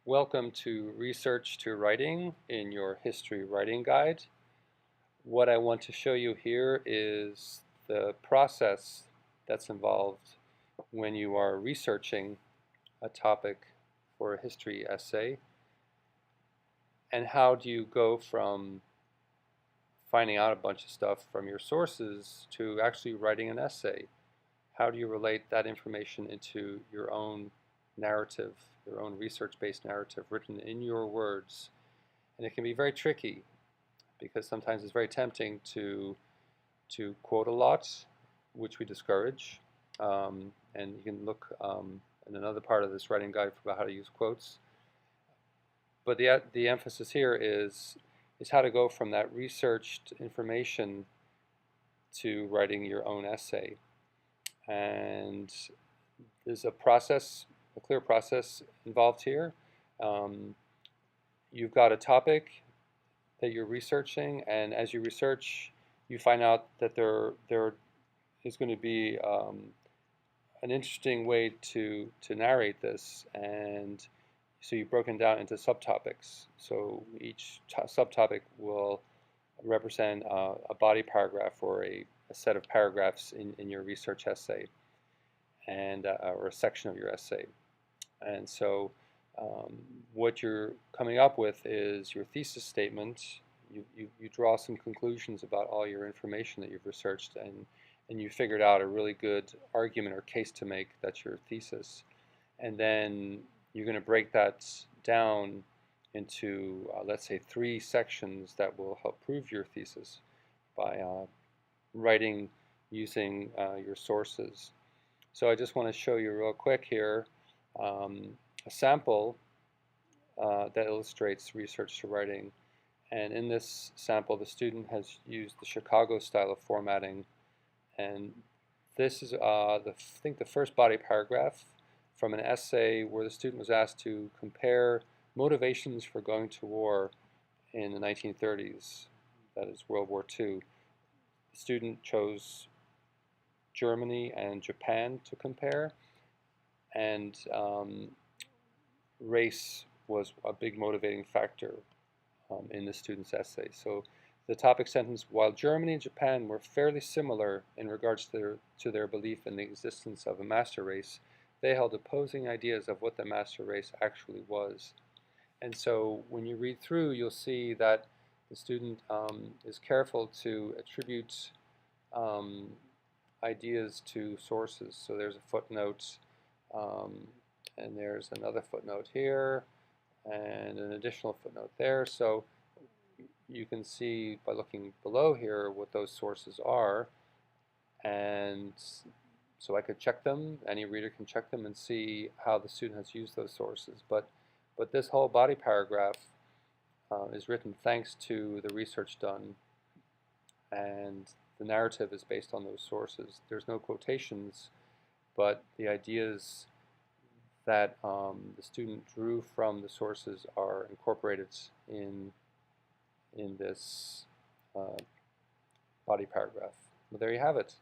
Welcome to Research to Writing in your History Writing Guide. What I want to show you here is the process that's involved when you are researching a topic for a history essay, and how do you go from finding out a bunch of stuff from your sources to actually writing an essay. How do you relate that information into your own narrative, your own research-based narrative written in your words? And it can be very tricky because sometimes it's very tempting to quote a lot, which we discourage. And you can look in another part of this writing guide about how to use quotes. But the emphasis here is how to go from that researched information to writing your own essay. And there's a process, a clear process involved here. You've got a topic that you're researching, and as you research, you find out that there is going to be an interesting way to narrate this, and so you've broken down into subtopics. So each subtopic will represent a body paragraph or a set of paragraphs in your research essay, and or a section of your essay. And so what you're coming up with is your thesis statement. You draw some conclusions about all your information that you've researched, and you figured out a really good argument or case to make. That's your thesis. And then you're going to break that down into, let's say, 3 sections that will help prove your thesis by writing using your sources. So I just want to show you real quick here a sample that illustrates research to writing. And in this sample, the student has used the Chicago style of formatting. And this is, I think, the first body paragraph from an essay where the student was asked to compare motivations for going to war in the 1930s, that is World War II. The student chose Germany and Japan to compare, and race was a big motivating factor in the student's essay. So the topic sentence: while Germany and Japan were fairly similar in regards to their belief in the existence of a master race, they held opposing ideas of what the master race actually was. And so when you read through, you'll see that the student is careful to attribute ideas to sources. So there's a footnote, and there's another footnote here, and an additional footnote there. So you can see by looking below here what those sources are, and so I could check them. Any reader can check them and see how the student has used those sources. But this whole body paragraph is written thanks to the research done, and the narrative is based on those sources. There's no quotations, but the ideas that the student drew from the sources are incorporated in this body paragraph. Well, there you have it.